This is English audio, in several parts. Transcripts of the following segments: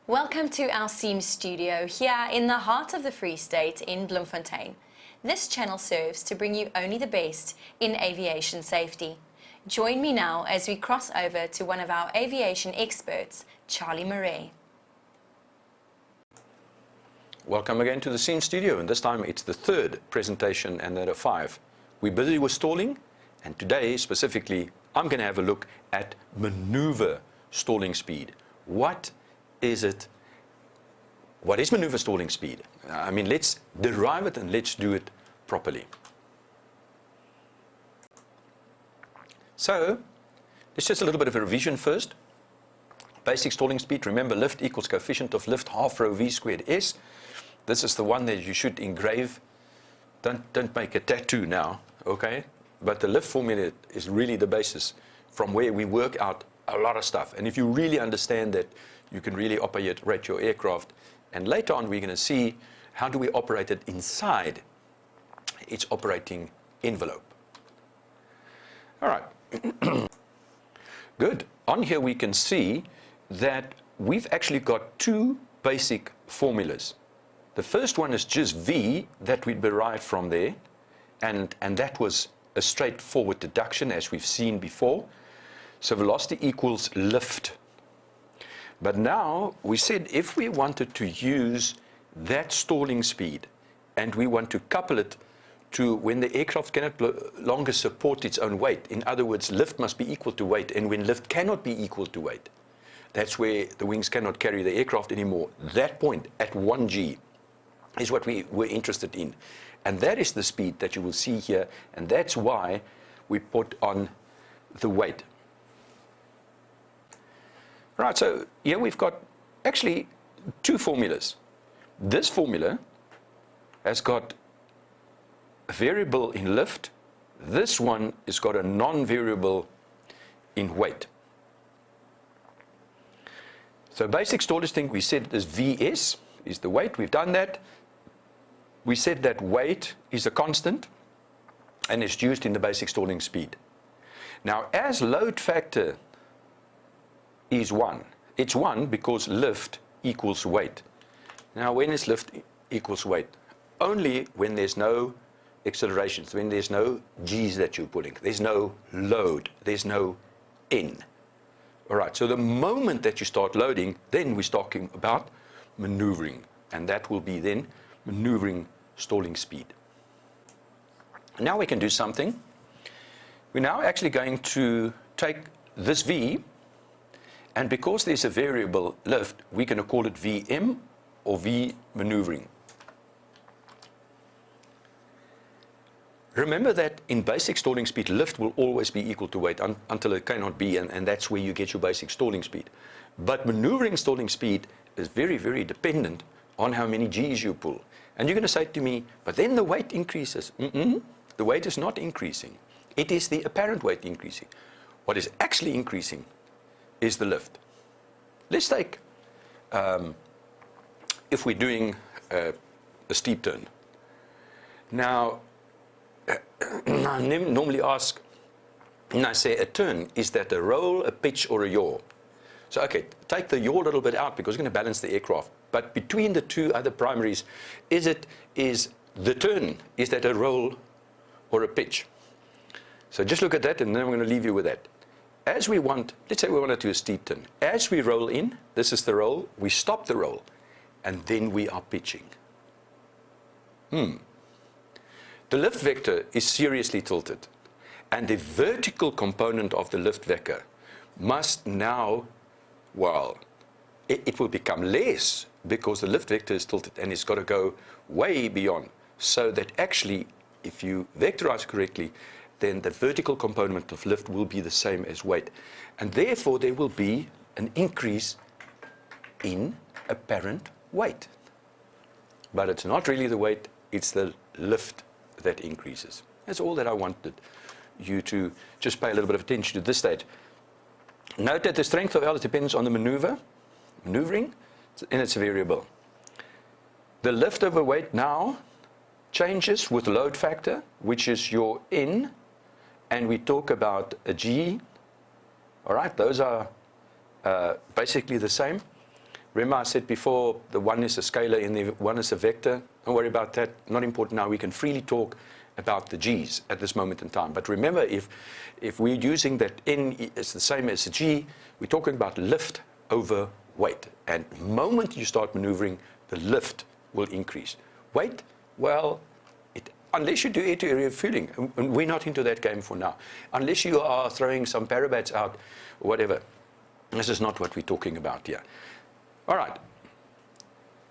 Welcome to our SEAM studio here in the heart of the Free State in Bloemfontein. This channel serves to bring you only the best in aviation safety. Join me now as we cross over to one of our aviation experts, Charlie Murray. Welcome again to the SEAM studio, and this time it's the third presentation and there are 5. We're busy with stalling, and today specifically I'm going to have a look at maneuver stalling speed. What is it? What is maneuver stalling speed? I mean, let's derive it and let's do it properly. So, it's just a little bit of a revision first. Basic stalling speed, remember lift equals coefficient of lift half rho v squared s. This is the one that you should engrave. Don't make a tattoo now, okay? But the lift formula is really the basis from where we work out a lot of stuff. And if you really understand that, you can really operate your aircraft. And later on, we're going to see how do we operate it inside its operating envelope. All right. Good. On here, we can see that we've actually got 2 basic formulas. The first one is just V that we derived from there. And that was a straightforward deduction, as we've seen before. So velocity equals lift. But now we said if we wanted to use that stalling speed and we want to couple it to when the aircraft cannot longer support its own weight, in other words, lift must be equal to weight, and when lift cannot be equal to weight, that's where the wings cannot carry the aircraft anymore. That point at 1G is what we were interested in. And that is the speed that you will see here, and that's why we put on the weight. Right, so here we've got actually 2 formulas. This formula has got a variable in lift. This one has got a non-variable in weight. So basic stallers thing we said is Vs is the weight. We've done that. We said that weight is a constant and is used in the basic stalling speed. Now, as load factor is 1. It's 1 because lift equals weight. Now, when is lift equals weight? Only when there's no accelerations, when there's no G's that you're pulling. There's no load. There's no N. All right, so the moment that you start loading, then we're talking about maneuvering. And that will be then maneuvering stalling speed. Now we can do something. We're now actually going to take this V, and because there's a variable lift, we're going to call it Vm or V maneuvering. Remember that in basic stalling speed, lift will always be equal to weight until it cannot be, and that's where you get your basic stalling speed. But maneuvering stalling speed is very, very dependent on how many G's you pull. And you're going to say to me, but then the weight increases. The weight is not increasing. It is the apparent weight increasing. What is actually increasing is the lift. Let's take, if we're doing a steep turn. Now, I normally ask, when I say a turn, is that a roll, a pitch, or a yaw? So, okay, take the yaw a little bit out because we're going to balance the aircraft. But between the 2 other primaries, is the turn, is that a roll or a pitch? So just look at that, and then I'm going to leave you with that. As we want, let's say we want to do a steep turn. As we roll in, this is the roll, we stop the roll, and then we are pitching. The lift vector is seriously tilted, and the vertical component of the lift vector must now, well, it will become less because the lift vector is tilted, and it's got to go way beyond, so that actually, if you vectorize correctly, then the vertical component of lift will be the same as weight. And therefore, there will be an increase in apparent weight. But it's not really the weight, it's the lift that increases. That's all that I wanted you to just pay a little bit of attention to this stage. Note that the strength of L depends on the maneuvering, and it's a variable. The lift over weight now changes with load factor, which is your N, and we talk about a G. All right, those are basically the same. Remember I said before, the one is a scalar and the one is a vector. Don't worry about that. Not important now. We can freely talk about the G's at this moment in time. But remember, if we're using that N is the same as a G, we're talking about lift over weight. And the moment you start maneuvering, the lift will increase. Weight, well, unless you do air-to-area fueling, and we're not into that game for now. Unless you are throwing some parabats out or whatever. This is not what we're talking about here. All right.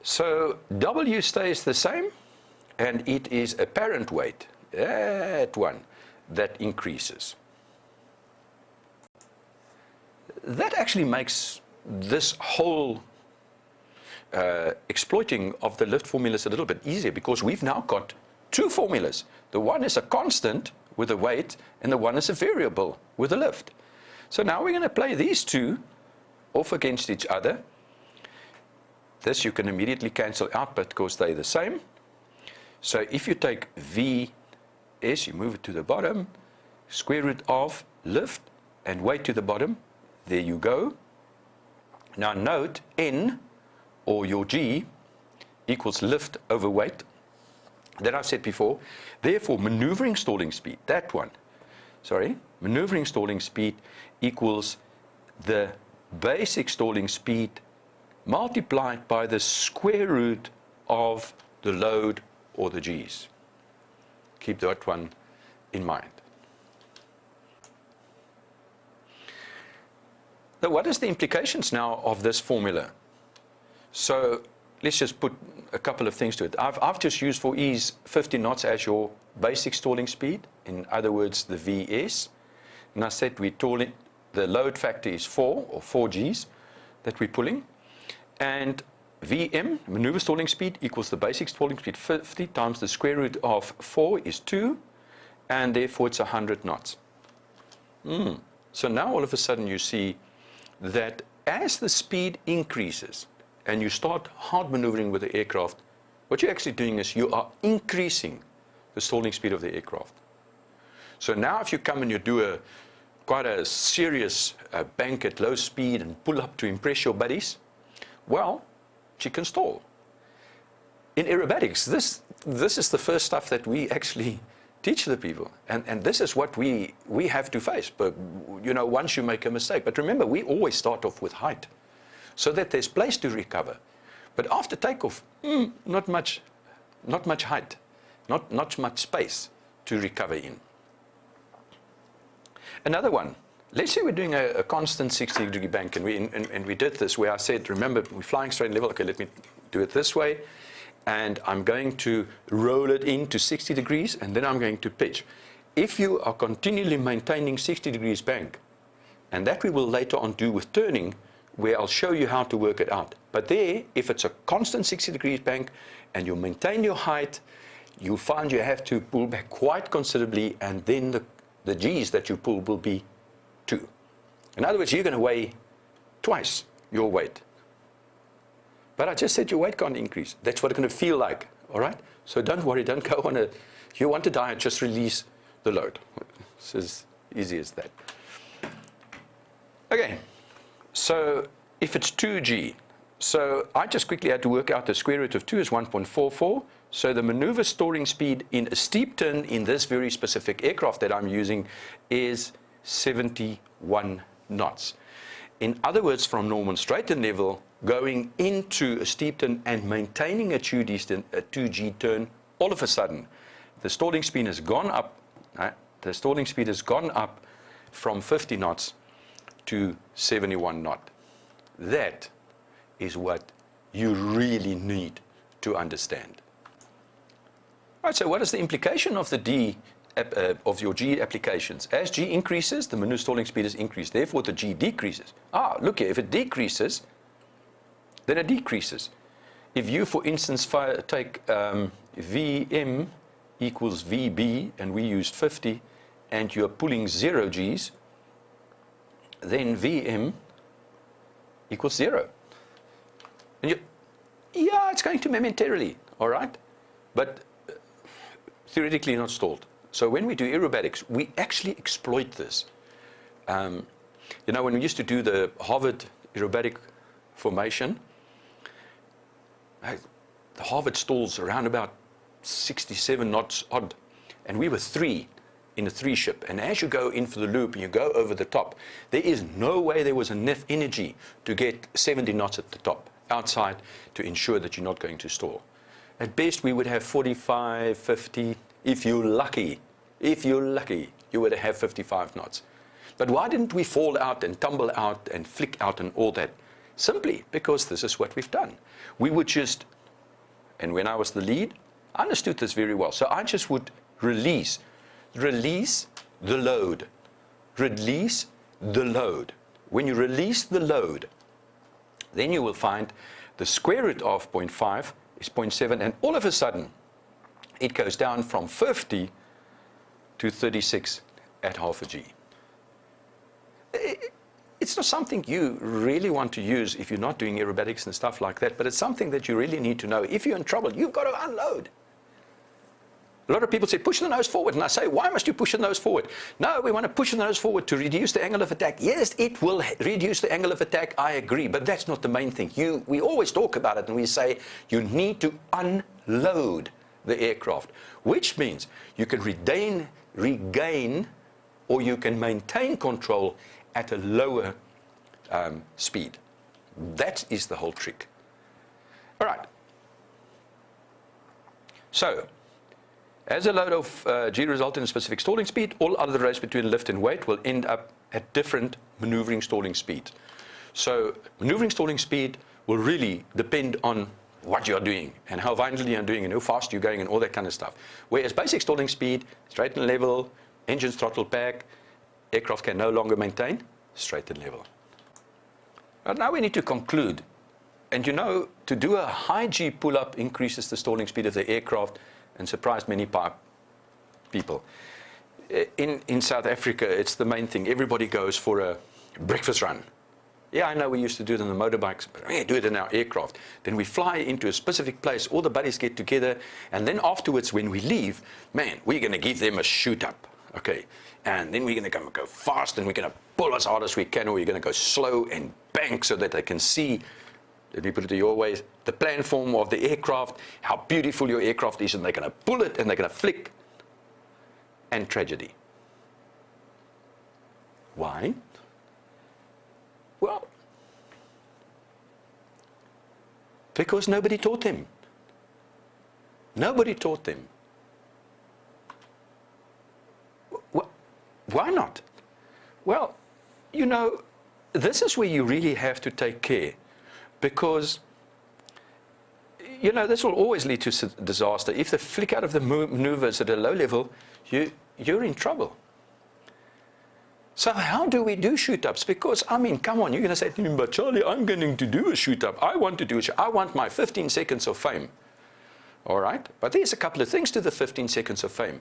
So W stays the same, and it is apparent weight, that one, that increases. That actually makes this whole exploiting of the lift formulas a little bit easier, because we've now got two formulas. The one is a constant with a weight, and the one is a variable with a lift. So now we're going to play these two off against each other. This you can immediately cancel out because they're the same. So if you take Vs, you move it to the bottom, square root of lift and weight to the bottom. There you go. Now note N, or your G, equals lift over weight. That I said before. Therefore, maneuvering stalling speed, that one, maneuvering stalling speed equals the basic stalling speed multiplied by the square root of the load or the G's. Keep that one in mind. Now, what is the implications now of this formula? So let's just put a couple of things to it. I've just used for ease 50 knots as your basic stalling speed, in other words, the Vs. And I said the load factor is 4, or 4 Gs that we're pulling. And Vm, maneuver stalling speed, equals the basic stalling speed 50 times the square root of 4 is 2, and therefore it's 100 knots. So now all of a sudden you see that as the speed increases, and you start hard maneuvering with the aircraft, what you're actually doing is you are increasing the stalling speed of the aircraft. So now if you come and you do quite a serious bank at low speed and pull up to impress your buddies, well, you can stall. In aerobatics, this is the first stuff that we actually teach the people. And this is what we have to face. But, once you make a mistake. But remember, we always start off with height, so that there's place to recover. But after takeoff, not much height, not much space to recover in. Another one. Let's say we're doing a constant 60-degree bank, and we did this where I said, remember, we're flying straight level. Okay, let me do it this way. And I'm going to roll it into 60 degrees, and then I'm going to pitch. If you are continually maintaining 60 degrees bank, and that we will later on do with turning, where I'll show you how to work it out. But there, if it's a constant 60 degrees bank, and you maintain your height, you'll find you have to pull back quite considerably, and then the G's that you pull will be 2. In other words, you're going to weigh twice your weight. But I just said your weight can't increase. That's what it's going to feel like, all right? So don't worry, don't go on if you want to die, just release the load. It's as easy as that. Okay, so if it's 2G, so I just quickly had to work out the square root of 2 is 1.44. So the maneuver stalling speed in a steep turn in this very specific aircraft that I'm using is 71 knots. In other words, from normal straighten level, going into a steep turn and maintaining a 2G turn, all of a sudden, the stalling speed has gone up. The stalling speed has gone up from 50 knots to 71 knot. That is what you really need to understand. All right, so what is the implication of the D of your G applications? As G increases, the maneuver stalling speed is increased. Therefore, the G decreases. Look here, if it decreases, then it decreases. If you, for instance, take Vm equals Vb, and we used 50, and you're pulling 0 Gs, then Vm equals 0. And it's going to momentarily, all right? But theoretically not stalled. So when we do aerobatics, we actually exploit this. When we used to do the Harvard aerobatic formation, the Harvard stalls around about 67 knots odd, and we were 3 in a 3-ship. And as you go in for the loop and you go over the top, there is no way there was enough energy to get 70 knots at the top outside to ensure that you're not going to stall. At best, we would have 45, 50. If you're lucky, you would have 55 knots. But why didn't we fall out and tumble out and flick out and all that? Simply because this is what we've done. We would just, and when I was the lead, I understood this very well. So I just would release the load. Release the load. When you release the load, then you will find the square root of 0.5 is 0.7, and all of a sudden, it goes down from 50 to 36 at half a G. It's not something you really want to use if you're not doing aerobatics and stuff like that, but it's something that you really need to know. If you're in trouble, you've got to unload. A lot of people say, push the nose forward. And I say, why must you push the nose forward? No, we want to push the nose forward to reduce the angle of attack. Yes, it will reduce the angle of attack. I agree. But that's not the main thing. We always talk about it and we say, you need to unload the aircraft, which means you can regain or you can maintain control at a lower speed. That is the whole trick. All right. So, as a load of G result in a specific stalling speed, all other rates between lift and weight will end up at different maneuvering stalling speeds. So maneuvering stalling speed will really depend on what you're doing and how violently you're doing and how fast you're going and all that kind of stuff. Whereas basic stalling speed, straight and level, engine throttle back, aircraft can no longer maintain straight and level. But now we need to conclude. And you know, to do a high G pull-up increases the stalling speed of the aircraft and surprised many people. In South Africa, it's the main thing. Everybody goes for a breakfast run. Yeah, I know we used to do it on the motorbikes, but we do it in our aircraft. Then we fly into a specific place, all the buddies get together, and then afterwards when we leave, man, we're going to give them a shoot up, okay? And then we're going to go fast and we're going to pull as hard as we can, or we're going to go slow and bank so that they can see, let me put it your way, the planform of the aircraft, how beautiful your aircraft is, and they're going to pull it and they're going to flick, and tragedy. Why? Well, because nobody taught them. Nobody taught them. Why not? Well, you know, this is where you really have to take care, because, you know, this will always lead to disaster. If they flick out of the maneuvers at a low level, you're in trouble. So how do we do shoot-ups? Because, I mean, come on, you're going to say to me, but Charlie, I'm going to do a shoot-up. I want to do a shoot-up. I want my 15 seconds of fame. All right? But there's a couple of things to the 15 seconds of fame.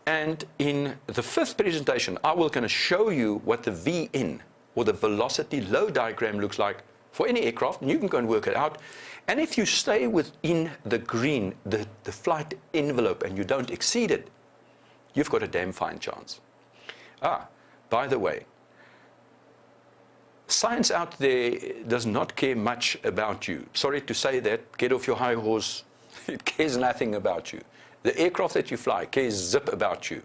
And in the 5th presentation, I will going to show you what the VN, or the velocity load diagram, looks like for any aircraft, and you can go and work it out. And if you stay within the green, the flight envelope, and you don't exceed it, you've got a damn fine chance. By the way, science out there does not care much about you. Sorry to say that, get off your high horse. It cares nothing about you. The aircraft that you fly cares zip about you.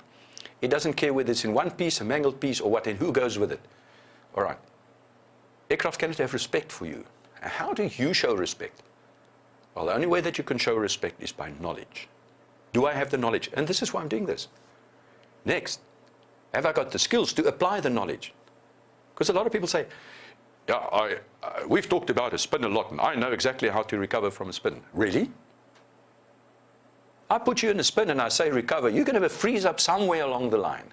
It doesn't care whether it's in one piece, a mangled piece, or what, and who goes with it. All right. Aircraft cannot have respect for you. How do you show respect? Well, the only way that you can show respect is by knowledge. Do I have the knowledge? And this is why I'm doing this. Next, have I got the skills to apply the knowledge? Because a lot of people say, yeah, we've talked about a spin a lot, and I know exactly how to recover from a spin. Really? I put you in a spin and I say recover, you're going to have a freeze up somewhere along the line.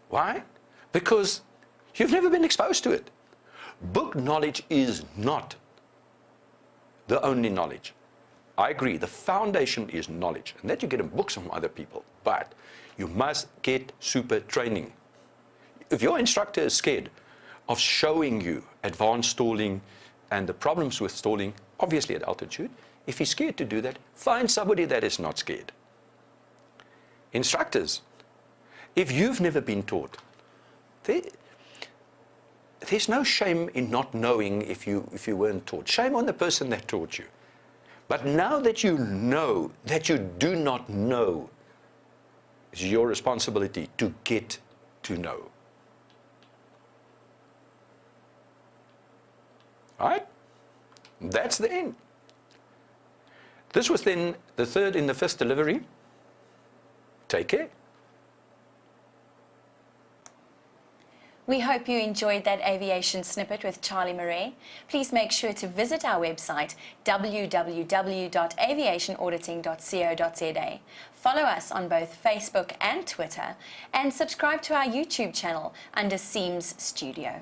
Why? Because you've never been exposed to it. Book knowledge is not the only knowledge. I agree, the foundation is knowledge, and that you get in books from other people, but you must get super training. If your instructor is scared of showing you advanced stalling and the problems with stalling, obviously at altitude, if he's scared to do that, find somebody that is not scared. Instructors, if you've never been taught, there's no shame in not knowing if you weren't taught. Shame on the person that taught you. But now that you know that you do not know, it's your responsibility to get to know. All right? That's the end. This was then the third in the fifth delivery. Take care. We hope you enjoyed that aviation snippet with Charlie Murray. Please make sure to visit our website www.aviationauditing.co.za. Follow us on both Facebook and Twitter, and subscribe to our YouTube channel under Seams Studio.